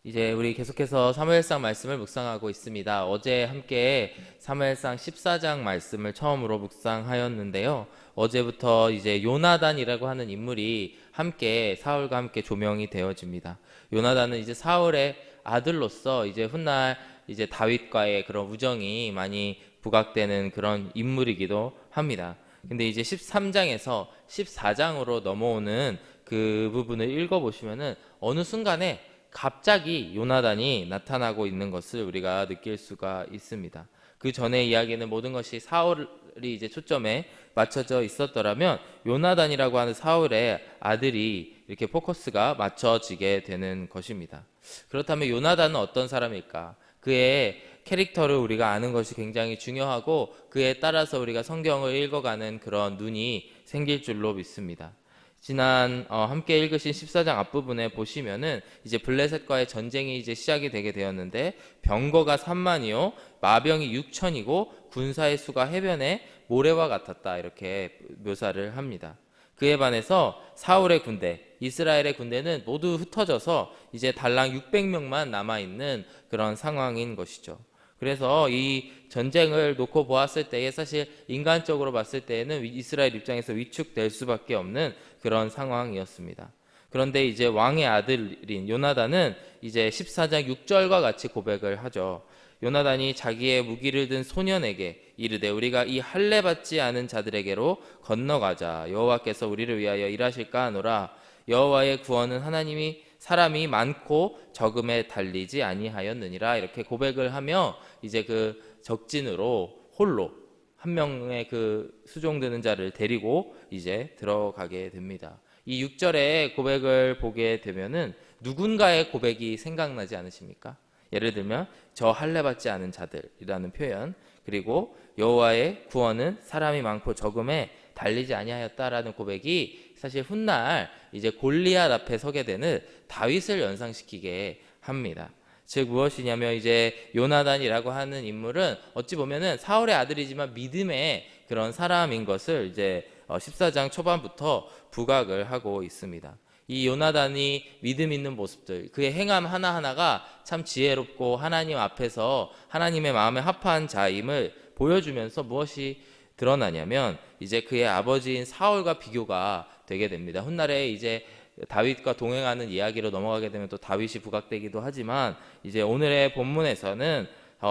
이제 우리 계속해서 사무엘상 말씀을 묵상하고 있습니다. 어제 함께 사무엘상 14장 말씀을 처음으로 묵상하였는데요. 어제부터 이제 요나단이라고 하는 인물이 함께 사울과 함께 조명이 되어집니다. 요나단은 이제 사울의 아들로서 이제 훗날 이제 다윗과의 그런 우정이 많이 부각되는 그런 인물이기도 합니다. 근데 이제 13장에서 14장으로 넘어오는 그 부분을 읽어보시면은 어느 순간에 갑자기 요나단이 나타나고 있는 것을 우리가 느낄 수가 있습니다. 그 전의 이야기는 모든 것이 사울이 이제 초점에 맞춰져 있었더라면 요나단이라고 하는 사울의 아들이 이렇게 포커스가 맞춰지게 되는 것입니다. 그렇다면 요나단은 어떤 사람일까? 그의 캐릭터를 우리가 아는 것이 굉장히 중요하고 그에 따라서 우리가 성경을 읽어가는 그런 눈이 생길 줄로 믿습니다. 지난 함께 읽으신 14장 앞부분에 보시면은 이제 블레셋과의 전쟁이 이제 시작이 되게 되었는데 병거가 3만이요 마병이 6천이고 군사의 수가 해변의 모래와 같았다 이렇게 묘사를 합니다. 그에 반해서 사울의 군대, 이스라엘의 군대는 모두 흩어져서 이제 달랑 600명만 남아 있는 그런 상황인 것이죠. 그래서 이 전쟁을 놓고 보았을 때에 사실 인간적으로 봤을 때에는 이스라엘 입장에서 위축될 수밖에 없는 그런 상황이었습니다. 그런데 이제 왕의 아들인 요나단은 이제 14장 6절과 같이 고백을 하죠. 요나단이 자기의 무기를 든 소년에게 이르되 우리가 이 할례 받지 않은 자들에게로 건너가자. 여호와께서 우리를 위하여 일하실까 하노라. 여호와의 구원은 하나님이 사람이 많고 적음에 달리지 아니하였느니라. 이렇게 고백을 하며 이제 그 적진으로 홀로 한 명의 그 수종드는 자를 데리고 이제 들어가게 됩니다. 이 6절의 고백을 보게 되면은 누군가의 고백이 생각나지 않으십니까? 예를 들면 저 할례 받지 않은 자들이라는 표현, 그리고 여호와의 구원은 사람이 많고 적음에 달리지 아니하였다라는 고백이 사실 훗날 이제 골리앗 앞에 서게 되는 다윗을 연상시키게 합니다. 즉 무엇이냐면 이제 요나단이라고 하는 인물은 어찌 보면은 사울의 아들이지만 믿음의 그런 사람인 것을 이제 14장 초반부터 부각을 하고 있습니다. 이 요나단이 믿음 있는 모습들, 그의 행함 하나하나가 참 지혜롭고 하나님 앞에서 하나님의 마음에 합한 자임을 보여주면서 무엇이 드러나냐면 이제 그의 아버지인 사울과 비교가 되게 됩니다. 훗날에 이제 다윗과 동행하는 이야기로 넘어가게 되면 또 다윗이 부각되기도 하지만 이제 오늘의 본문에서는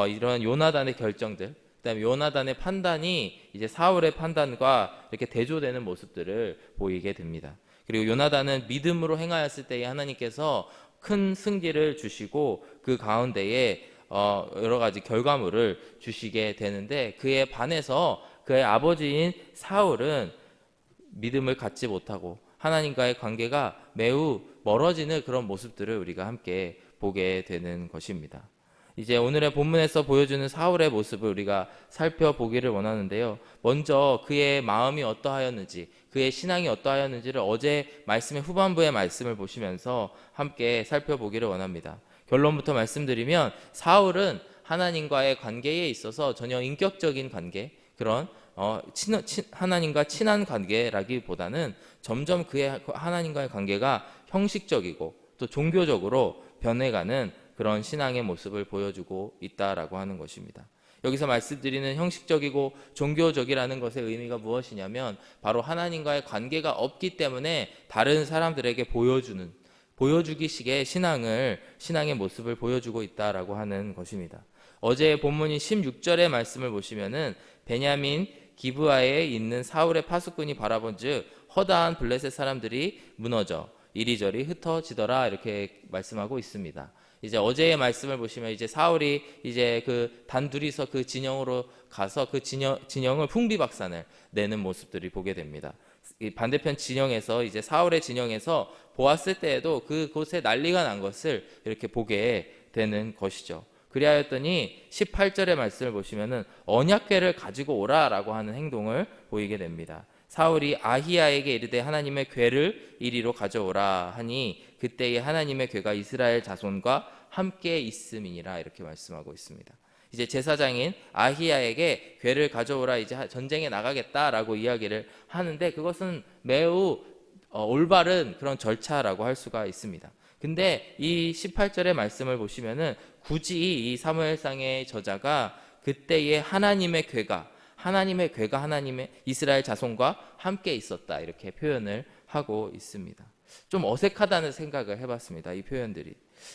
이런 요나단의 결정들, 그다음에 요나단의 판단이 이제 사울의 판단과 이렇게 대조되는 모습들을 보이게 됩니다. 그리고 요나단은 믿음으로 행하였을 때에 하나님께서 큰 승기를 주시고 그 가운데에 여러 가지 결과물을 주시게 되는데 그에 반해서 그의 아버지인 사울은 믿음을 갖지 못하고 하나님과의 관계가 매우 멀어지는 그런 모습들을 우리가 함께 보게 되는 것입니다. 이제 오늘의 본문에서 보여주는 사울의 모습을 우리가 살펴보기를 원하는데요. 먼저 그의 마음이 어떠하였는지, 그의 신앙이 어떠하였는지를 어제 말씀의 후반부의 말씀을 보시면서 함께 살펴보기를 원합니다. 결론부터 말씀드리면 사울은 하나님과의 관계에 있어서 전혀 인격적인 관계, 그런 하나님과 친한 관계라기보다는 점점 그의 하나님과의 관계가 형식적이고 또 종교적으로 변해가는 그런 신앙의 모습을 보여주고 있다라고 하는 것입니다. 여기서 말씀드리는 형식적이고 종교적이라는 것의 의미가 무엇이냐면 바로 하나님과의 관계가 없기 때문에 다른 사람들에게 보여주기식의 신앙의 모습을 보여주고 있다라고 하는 것입니다. 어제 본문인 16절의 말씀을 보시면은 베냐민 기브아에 있는 사울의 파수꾼이 바라본즉 허다한 블레셋 사람들이 무너져 이리저리 흩어지더라 이렇게 말씀하고 있습니다. 이제 어제의 말씀을 보시면 이제 사울이 이제 그 단둘이서 그 진영으로 가서 그 진영을 풍비박산을 내는 모습들이 보게 됩니다. 반대편 진영에서 이제 사울의 진영에서 보았을 때에도 그곳에 난리가 난 것을 이렇게 보게 되는 것이죠. 그리하였더니 18절의 말씀을 보시면은 언약궤를 가지고 오라라고 하는 행동을 보이게 됩니다. 사울이 아히야에게 이르되 하나님의 궤를 이리로 가져오라 하니 그때에 하나님의 궤가 이스라엘 자손과 함께 있음이니라 이렇게 말씀하고 있습니다. 이제 제사장인 아히야에게 궤를 가져오라 이제 전쟁에 나가겠다라고 이야기를 하는데 그것은 매우 올바른 그런 절차라고 할 수가 있습니다. 근데 이 18절의 말씀을 보시면은 굳이 이 사무엘상의 저자가 그때의 하나님의 이스라엘 자손과 함께 있었다 이렇게 표현을 하고 있습니다. 좀 어색하다는 생각을 해봤습니다. 이 표현들이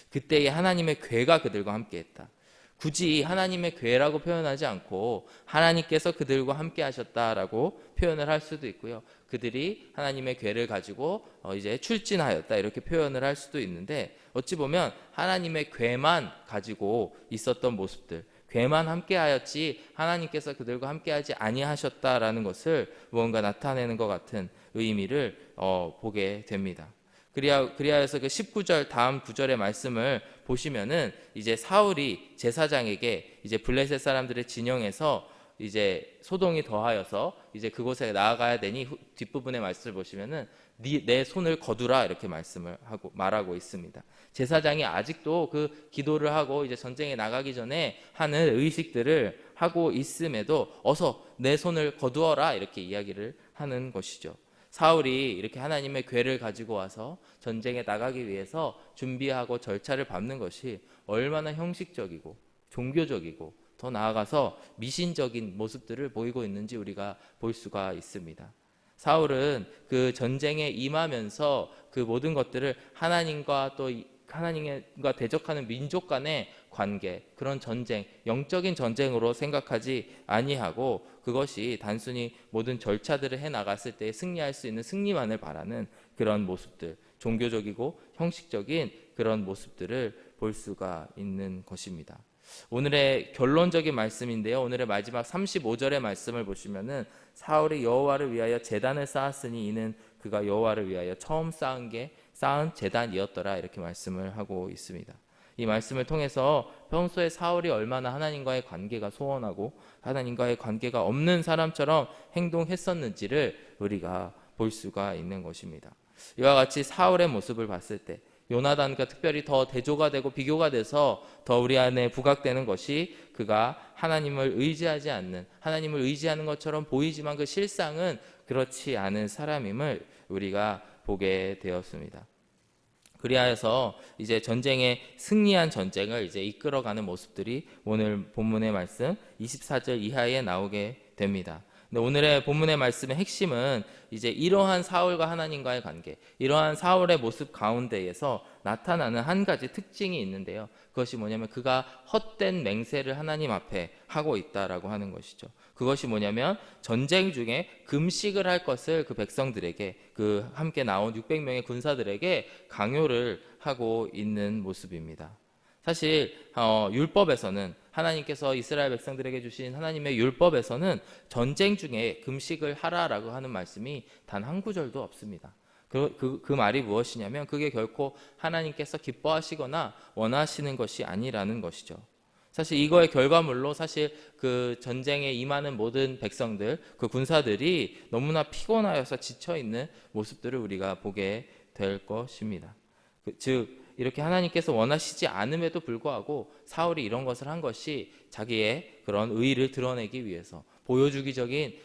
그때의 하나님의 괴가 그들과 함께했다. 굳이 하나님의 괴라고 표현하지 않고 하나님께서 그들과 함께 하셨다라고 표현을 할 수도 있고요. 그들이 하나님의 괴를 가지고 이제 출진하였다 이렇게 표현을 할 수도 있는데, 어찌 보면 하나님의 괴만 가지고 있었던 모습들, 괴만 함께하였지 하나님께서 그들과 함께하지 아니하셨다라는 것을 무언가 나타내는 것 같은 의미를 보게 됩니다. 그리하여서 그 19절 다음 9절의 말씀을 보시면은 이제 사울이 제사장에게 이제 블레셋 사람들의 진영에서 이제 소동이 더하여서 이제 그곳에 나아가야 되니 뒷부분의 말씀을 보시면은 내 손을 거두라 이렇게 말하고 있습니다. 제사장이 아직도 그 기도를 하고 이제 전쟁에 나가기 전에 하는 의식들을 하고 있음에도 어서 내 손을 거두어라 이렇게 이야기를 하는 것이죠. 사울이 이렇게 하나님의 괴를 가지고 와서 전쟁에 나가기 위해서 준비하고 절차를 밟는 것이 얼마나 형식적이고 종교적이고 더 나아가서 미신적인 모습들을 보이고 있는지 우리가 볼 수가 있습니다. 사울은 그 전쟁에 임하면서 그 모든 것들을 하나님과 대적하는 민족 간의 관계, 그런 전쟁, 영적인 전쟁으로 생각하지 아니하고 그것이 단순히 모든 절차들을 해나갔을 때 승리할 수 있는 승리만을 바라는 그런 모습들, 종교적이고 형식적인 그런 모습들을 볼 수가 있는 것입니다. 오늘의 결론적인 말씀인데요. 오늘의 마지막 35절의 말씀을 보시면은 사울이 여호와를 위하여 제단을 쌓았으니 이는 그가 여호와를 위하여 처음 쌓은 제단이었더라 이렇게 말씀을 하고 있습니다. 이 말씀을 통해서 평소에 사울이 얼마나 하나님과의 관계가 소원하고 하나님과의 관계가 없는 사람처럼 행동했었는지를 우리가 볼 수가 있는 것입니다. 이와 같이 사울의 모습을 봤을 때 요나단과 특별히 더 대조가 되고 비교가 돼서 더 우리 안에 부각되는 것이 그가 하나님을 의지하는 것처럼 보이지만 그 실상은 그렇지 않은 사람임을 우리가 보게 되었습니다. 그리하여서 이제 전쟁에 승리한 전쟁을 이제 이끌어가는 모습들이 오늘 본문의 말씀 24절 이하에 나오게 됩니다. 근데 오늘의 본문의 말씀의 핵심은 이제 이러한 사울과 하나님과의 관계, 이러한 사울의 모습 가운데에서 나타나는 한 가지 특징이 있는데요. 그것이 뭐냐면 그가 헛된 맹세를 하나님 앞에 하고 있다라고 하는 것이죠. 그것이 뭐냐면 전쟁 중에 금식을 할 것을 그 백성들에게, 그 함께 나온 600명의 군사들에게 강요를 하고 있는 모습입니다. 사실 율법에서는 하나님께서 이스라엘 백성들에게 주신 하나님의 율법에서는 전쟁 중에 금식을 하라라고 하는 말씀이 단 한 구절도 없습니다. 그 말이 무엇이냐면 그게 결코 하나님께서 기뻐하시거나 원하시는 것이 아니라는 것이죠. 사실 이거의 결과물로 사실 그 전쟁에 임하는 모든 백성들, 그 군사들이 너무나 피곤하여서 지쳐있는 모습들을 우리가 보게 될 것입니다. 즉 이렇게 하나님께서 원하시지 않음에도 불구하고 사울이 이런 것을 한 것이 자기의 그런 의의를 드러내기 위해서 보여주기식의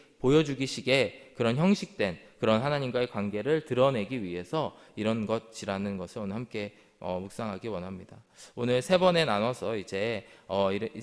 그런 형식된 그런 하나님과의 관계를 드러내기 위해서 이런 것이라는 것을 오늘 함께 묵상하기 원합니다. 오늘 세 번에 나눠서 이제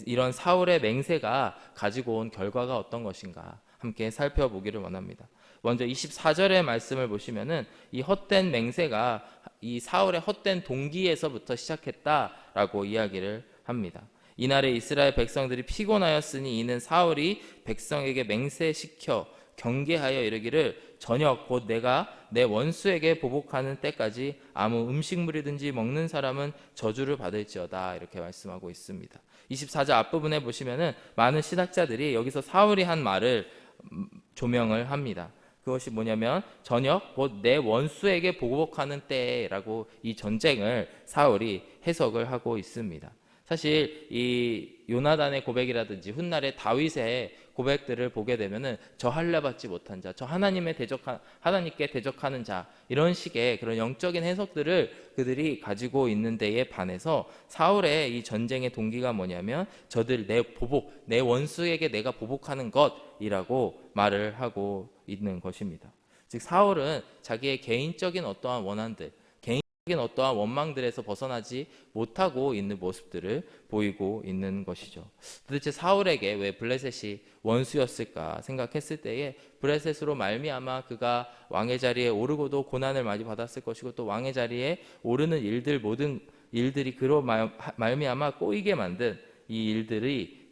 이런 사울의 맹세가 가지고 온 결과가 어떤 것인가 함께 살펴보기를 원합니다. 먼저 24절의 말씀을 보시면은 이 헛된 맹세가 이 사울의 헛된 동기에서부터 시작했다라고 이야기를 합니다. 이날에 이스라엘 백성들이 피곤하였으니 이는 사울이 백성에게 맹세시켜 경계하여 이르기를 저녁 곧 내가 내 원수에게 보복하는 때까지 아무 음식물이든지 먹는 사람은 저주를 받을지어다 이렇게 말씀하고 있습니다. 24절 앞부분에 보시면은 많은 신학자들이 여기서 사울이 한 말을 조명을 합니다. 그것이 뭐냐면 저녁 곧 내 원수에게 보복하는 때라고 이 전쟁을 사울이 해석을 하고 있습니다. 사실 이 요나단의 고백이라든지 훗날의 다윗의 고백들을 보게 되면은 저 할례 받지 못한 자, 저 하나님께 대적하는 자, 이런 식의 그런 영적인 해석들을 그들이 가지고 있는 데에 반해서 사울의 이 전쟁의 동기가 뭐냐면 저들 내 원수에게 내가 보복하는 것이라고 말을 하고 있는 것입니다. 즉 사울은 자기의 개인적인 어떠한 원한들, 어떠한 원망들에서 벗어나지 못하고 있는 모습들을 보이고 있는 것이죠. 도대체 사울에게 왜 블레셋이 원수였을까 생각했을 때에 블레셋으로 말미암아 그가 왕의 자리에 오르고도 고난을 많이 받았을 것이고 또 왕의 자리에 오르는 일들 모든 일들이 그로 말미암아 꼬이게 만든 이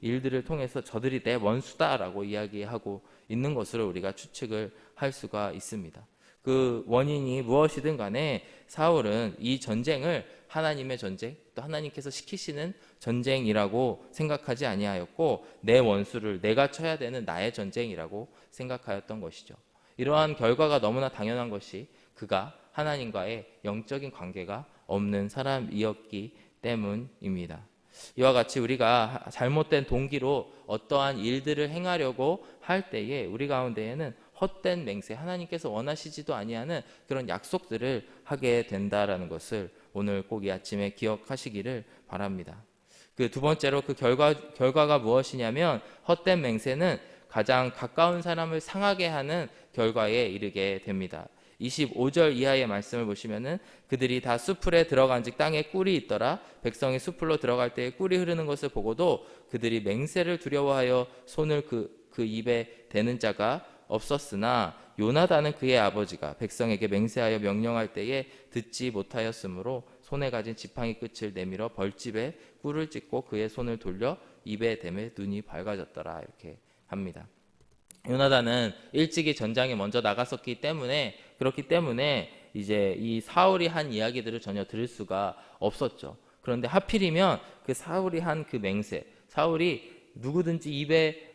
일들을 통해서 저들이 내 원수다라고 이야기하고 있는 것으로 우리가 추측을 할 수가 있습니다. 그 원인이 무엇이든 간에 사울은 이 전쟁을 하나님의 전쟁, 또 하나님께서 시키시는 전쟁이라고 생각하지 아니하였고 내 원수를 내가 쳐야 되는 나의 전쟁이라고 생각하였던 것이죠. 이러한 결과가 너무나 당연한 것이 그가 하나님과의 영적인 관계가 없는 사람이었기 때문입니다. 이와 같이 우리가 잘못된 동기로 어떠한 일들을 행하려고 할 때에 우리 가운데에는 헛된 맹세, 하나님께서 원하시지도 아니하는 그런 약속들을 하게 된다라는 것을 오늘 꼭 이 아침에 기억하시기를 바랍니다. 그 두 번째로 그 결과가 무엇이냐면 헛된 맹세는 가장 가까운 사람을 상하게 하는 결과에 이르게 됩니다. 25절 이하의 말씀을 보시면은 그들이 다 수풀에 들어간즉 땅에 꿀이 있더라. 백성이 수풀로 들어갈 때에 꿀이 흐르는 것을 보고도 그들이 맹세를 두려워하여 손을 그 입에 대는 자가 없었으나 요나단은 그의 아버지가 백성에게 맹세하여 명령할 때에 듣지 못하였으므로 손에 가진 지팡이 끝을 내밀어 벌집에 꿀을 찍고 그의 손을 돌려 입에 대매 눈이 밝아졌더라. 이렇게 합니다. 요나단은 일찍이 전장에 먼저 나갔었기 때문에 그렇기 때문에 이제 이 사울이 한 이야기들을 전혀 들을 수가 없었죠. 그런데 하필이면 그 사울이 한 그 맹세, 사울이 누구든지 입에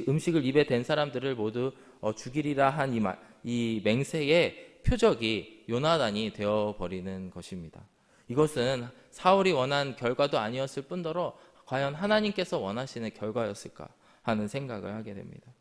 음식을 입에 댄 사람들을 모두 죽이리라 한 이 맹세의 표적이 요나단이 되어버리는 것입니다. 이것은 사울이 원한 결과도 아니었을 뿐더러 과연 하나님께서 원하시는 결과였을까 하는 생각을 하게 됩니다.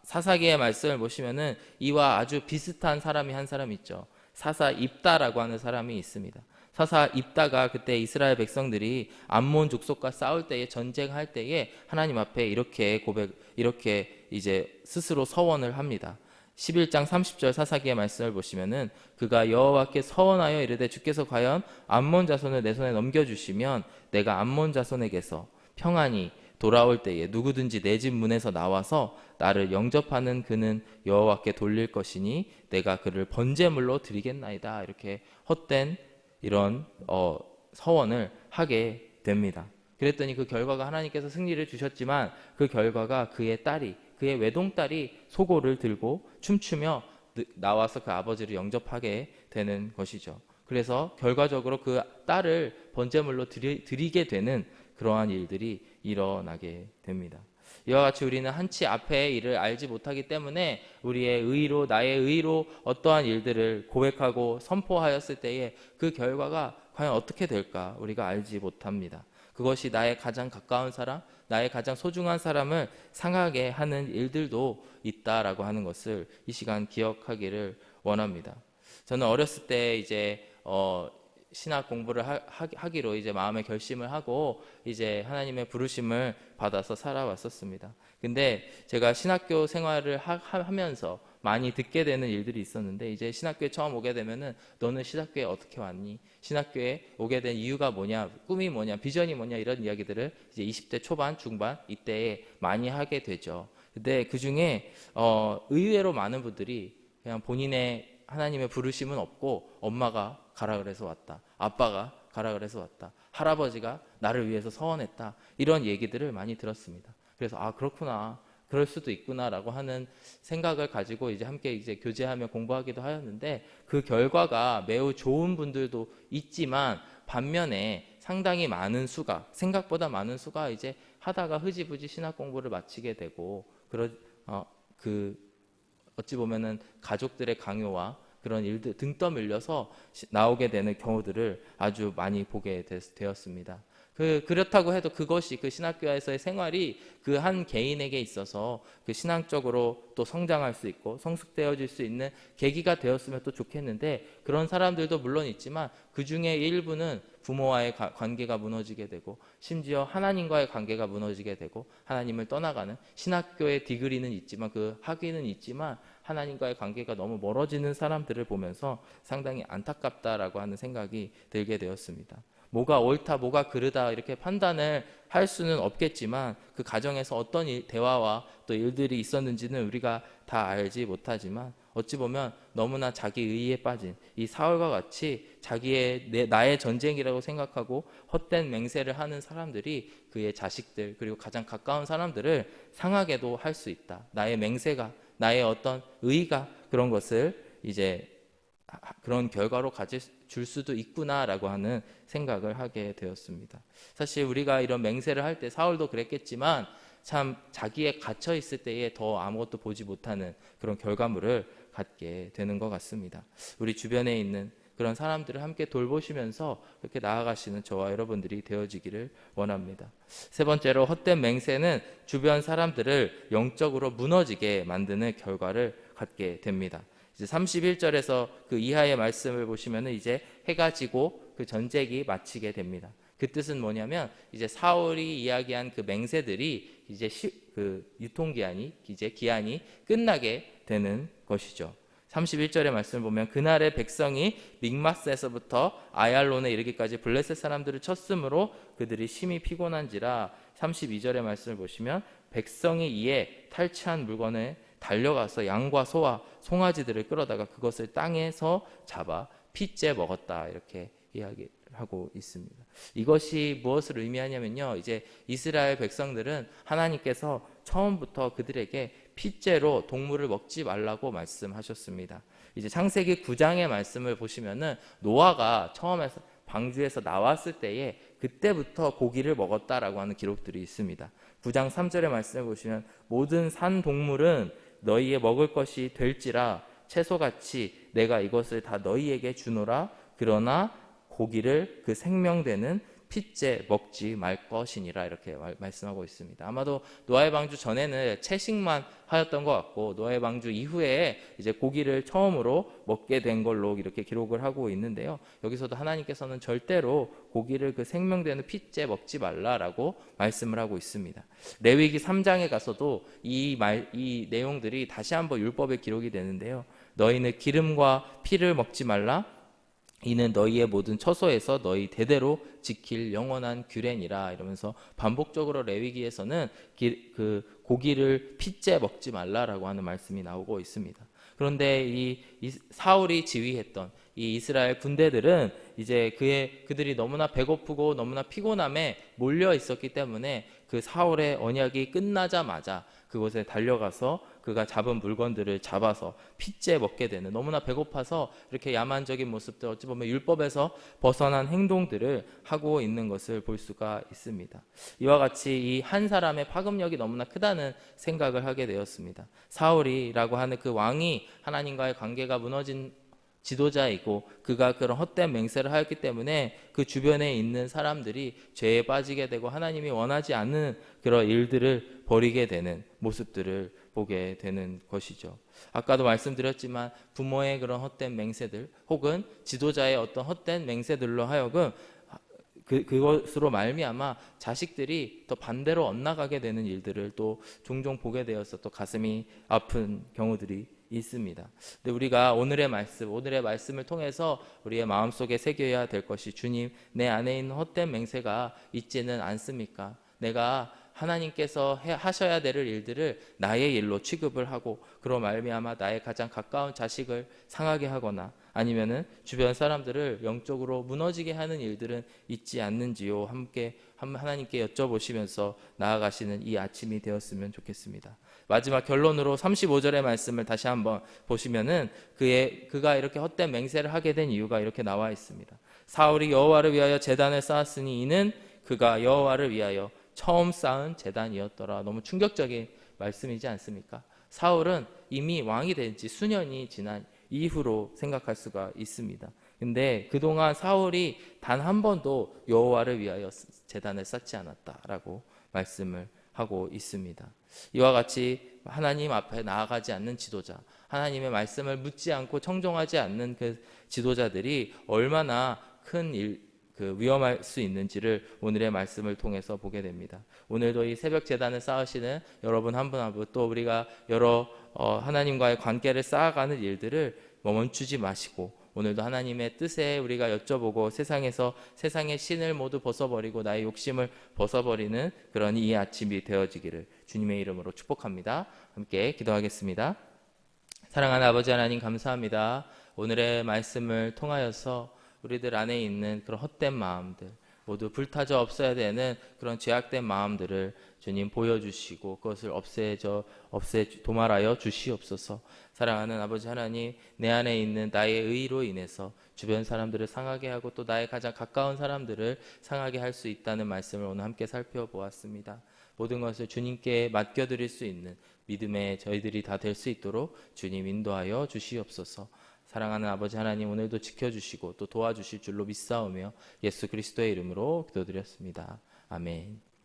사사기의 말씀을 보시면은 이와 아주 비슷한 사람이 한 사람 있죠. 사사 입다라고 하는 사람이 있습니다. 사사 입다가 그때 이스라엘 백성들이 암몬 족속과 싸울 때에 전쟁할 때에 하나님 앞에 이렇게 이제 스스로 서원을 합니다. 11장 30절 사사기의 말씀을 보시면은 그가 여호와께 서원하여 이르되 주께서 과연 암몬 자손을 내 손에 넘겨주시면 내가 암몬 자손에게서 평안히 돌아올 때에 누구든지 내 집 문에서 나와서 나를 영접하는 그는 여호와께 돌릴 것이니 내가 그를 번제물로 드리겠나이다. 이렇게 헛된 이런 서원을 하게 됩니다. 그랬더니 그 결과가 하나님께서 승리를 주셨지만 그 결과가 그의 외동딸이 소고를 들고 춤추며 나와서 그 아버지를 영접하게 되는 것이죠. 그래서 결과적으로 그 딸을 번제물로 드리게 되는 그러한 일들이 일어나게 됩니다. 이와 같이 우리는 한치 앞의 일을 알지 못하기 때문에 우리의 의로, 나의 의로 어떠한 일들을 고백하고 선포하였을 때에 그 결과가 과연 어떻게 될까 우리가 알지 못합니다. 그것이 나의 가장 가까운 사람, 나의 가장 소중한 사람을 상하게 하는 일들도 있다라고 하는 것을 이 시간 기억하기를 원합니다. 저는 어렸을 때 이제 신학 공부를 하기로 이제 마음의 결심을 하고 이제 하나님의 부르심을 받아서 살아왔었습니다. 근데 제가 신학교 생활을 하면서 많이 듣게 되는 일들이 있었는데 이제 신학교에 처음 오게 되면은 너는 신학교에 어떻게 왔니? 신학교에 오게 된 이유가 뭐냐? 꿈이 뭐냐? 비전이 뭐냐? 이런 이야기들을 이제 20대 초반, 중반 이때에 많이 하게 되죠. 근데 그 중에 의외로 많은 분들이 그냥 본인의 하나님의 부르심은 없고 엄마가 가라 그래서 왔다. 아빠가 가라 그래서 왔다. 할아버지가 나를 위해서 서원했다. 이런 얘기들을 많이 들었습니다. 그래서 그렇구나. 그럴 수도 있구나라고 하는 생각을 가지고 이제 함께 이제 교제하며 공부하기도 하였는데 그 결과가 매우 좋은 분들도 있지만 반면에 상당히 많은 수가 생각보다 많은 수가 이제 하다가 흐지부지 신학 공부를 마치게 되고 어찌 보면은 가족들의 강요와 그런 일들 등 떠밀려서 나오게 되는 경우들을 아주 많이 보게 되었습니다. 그렇다고 해도 그것이 그 신학교에서의 생활이 그 한 개인에게 있어서 그 신앙적으로 또 성장할 수 있고 성숙되어질 수 있는 계기가 되었으면 또 좋겠는데 그런 사람들도 물론 있지만 그 중에 일부는 부모와의 관계가 무너지게 되고 심지어 하나님과의 관계가 무너지게 되고 하나님을 떠나가는 신학교의 디그리는 있지만 그 학위는 있지만 하나님과의 관계가 너무 멀어지는 사람들을 보면서 상당히 안타깝다라고 하는 생각이 들게 되었습니다. 뭐가 옳다, 뭐가 그르다 이렇게 판단을 할 수는 없겠지만 그 가정에서 어떤 대화와 또 일들이 있었는지는 우리가 다 알지 못하지만 어찌 보면 너무나 자기 의의에 빠진 이 사울과 같이 자기의 나의 전쟁이라고 생각하고 헛된 맹세를 하는 사람들이 그의 자식들 그리고 가장 가까운 사람들을 상하게도 할 수 있다. 나의 맹세가 나의 어떤 의의가 그런 것을 이제 그런 결과로 줄 수도 있구나라고 하는 생각을 하게 되었습니다. 사실 우리가 이런 맹세를 할 때 사울도 그랬겠지만 참 자기에 갇혀 있을 때에 더 아무것도 보지 못하는 그런 결과물을 갖게 되는 것 같습니다. 우리 주변에 있는 그런 사람들을 함께 돌보시면서 그렇게 나아가시는 저와 여러분들이 되어지기를 원합니다. 세 번째로 헛된 맹세는 주변 사람들을 영적으로 무너지게 만드는 결과를 갖게 됩니다. 이제 31절에서 그 이하의 말씀을 보시면은 이제 해가 지고 그 전쟁이 마치게 됩니다. 그 뜻은 뭐냐면 이제 사울이 이야기한 그 맹세들이 이제 그 유통기한이 이제 기한이 끝나게 되는 것이죠. 31절의 말씀을 보면 그날의 백성이 믹마스에서부터 아얄론에 이르기까지 블레셋 사람들을 쳤으므로 그들이 심히 피곤한지라. 32절의 말씀을 보시면 백성이 이에 탈취한 물건에 달려가서 양과 소와 송아지들을 끌어다가 그것을 땅에서 잡아 핏째 먹었다 이렇게 이야기하고 있습니다. 이것이 무엇을 의미하냐면요, 이제 이스라엘 백성들은 하나님께서 처음부터 그들에게 핏째로 동물을 먹지 말라고 말씀하셨습니다. 이제 창세기 9장의 말씀을 보시면은 노아가 처음에 방주에서 나왔을 때에 그때부터 고기를 먹었다라고 하는 기록들이 있습니다. 9장 3절의 말씀을 보시면 모든 산 동물은 너희의 먹을 것이 될지라 채소같이 내가 이것을 다 너희에게 주노라. 그러나 고기를 그 생명되는 핏째 먹지 말 것이니라 이렇게 말씀하고 있습니다. 아마도 노아의 방주 전에는 채식만 하였던 것 같고 노아의 방주 이후에 이제 고기를 처음으로 먹게 된 걸로 이렇게 기록을 하고 있는데요. 여기서도 하나님께서는 절대로 고기를 그 생명되는 핏째 먹지 말라라고 말씀을 하고 있습니다. 레위기 3장에 가서도 이 내용들이 다시 한번 율법에 기록이 되는데요. 너희는 기름과 피를 먹지 말라. 이는 너희의 모든 처소에서 너희 대대로 지킬 영원한 규례니라 이러면서 반복적으로 레위기에서는 그 고기를 핏째 먹지 말라라고 하는 말씀이 나오고 있습니다. 그런데 이 사울이 지휘했던 이 이스라엘 군대들은 이제 그들이 너무나 배고프고 너무나 피곤함에 몰려 있었기 때문에 그 사울의 언약이 끝나자마자 그곳에 달려가서 그가 잡은 물건들을 잡아서 핏째 먹게 되는, 너무나 배고파서 이렇게 야만적인 모습들, 어찌 보면 율법에서 벗어난 행동들을 하고 있는 것을 볼 수가 있습니다. 이와 같이 이 한 사람의 파급력이 너무나 크다는 생각을 하게 되었습니다. 사울이라고 하는 그 왕이 하나님과의 관계가 무너진 지도자이고 그가 그런 헛된 맹세를 하였기 때문에 그 주변에 있는 사람들이 죄에 빠지게 되고 하나님이 원하지 않는 그런 일들을 벌이게 되는 모습들을 보게 되는 것이죠. 아까도 말씀드렸지만 부모의 그런 헛된 맹세들 혹은 지도자의 어떤 헛된 맹세들로 하여금 그것으로 말미암아 자식들이 더 반대로 엇나가게 되는 일들을 또 종종 보게 되어서 또 가슴이 아픈 경우들이 있습니다. 근데 우리가 오늘의 말씀을 통해서 우리의 마음속에 새겨야 될 것이, 주님, 내 안에 있는 헛된 맹세가 있지는 않습니까? 내가 하나님께서 하셔야 될 일들을 나의 일로 취급을 하고 그로 말미암아 나의 가장 가까운 자식을 상하게 하거나 아니면은 주변 사람들을 영적으로 무너지게 하는 일들은 있지 않는지요? 함께 하나님께 여쭤보시면서 나아가시는 이 아침이 되었으면 좋겠습니다. 마지막 결론으로 35절의 말씀을 다시 한번 보시면은 그가 이렇게 헛된 맹세를 하게 된 이유가 이렇게 나와 있습니다. 사울이 여호와를 위하여 제단을 쌓았으니 이는 그가 여호와를 위하여 처음 쌓은 제단이었더라. 너무 충격적인 말씀이지 않습니까? 사울은 이미 왕이 된 지 수년이 지난 이후로 생각할 수가 있습니다. 근데 그동안 사울이 단 한 번도 여호와를 위하여 제단을 쌓지 않았다라고 말씀을 하고 있습니다. 이와 같이 하나님 앞에 나아가지 않는 지도자, 하나님의 말씀을 묻지 않고 청종하지 않는 그 지도자들이 얼마나 큰 위험할 수 있는지를 오늘의 말씀을 통해서 보게 됩니다. 오늘도 이 새벽 제단을 쌓으시는 여러분 한 분 한 분, 또 우리가 여러 하나님과의 관계를 쌓아가는 일들을 멈추지 마시고, 오늘도 하나님의 뜻에 우리가 여쭤보고 세상에서 세상의 신을 모두 벗어버리고 나의 욕심을 벗어버리는 그런 이 아침이 되어지기를 주님의 이름으로 축복합니다. 함께 기도하겠습니다. 사랑하는 아버지 하나님, 감사합니다. 오늘의 말씀을 통하여서 우리들 안에 있는 그런 헛된 마음들, 모두 불타져 없어야 되는 그런 죄악된 마음들을 주님 보여주시고 그것을 도말하여 주시옵소서. 사랑하는 아버지 하나님, 내 안에 있는 나의 의로 인해서 주변 사람들을 상하게 하고 또 나의 가장 가까운 사람들을 상하게 할 수 있다는 말씀을 오늘 함께 살펴보았습니다. 모든 것을 주님께 맡겨드릴 수 있는 믿음의 저희들이 다 될 수 있도록 주님 인도하여 주시옵소서. 사랑하는 아버지 하나님, 오늘도 지켜주시고 또 도와주실 줄로 믿사오며 예수 그리스도의 이름으로 기도드렸습니다. 아멘.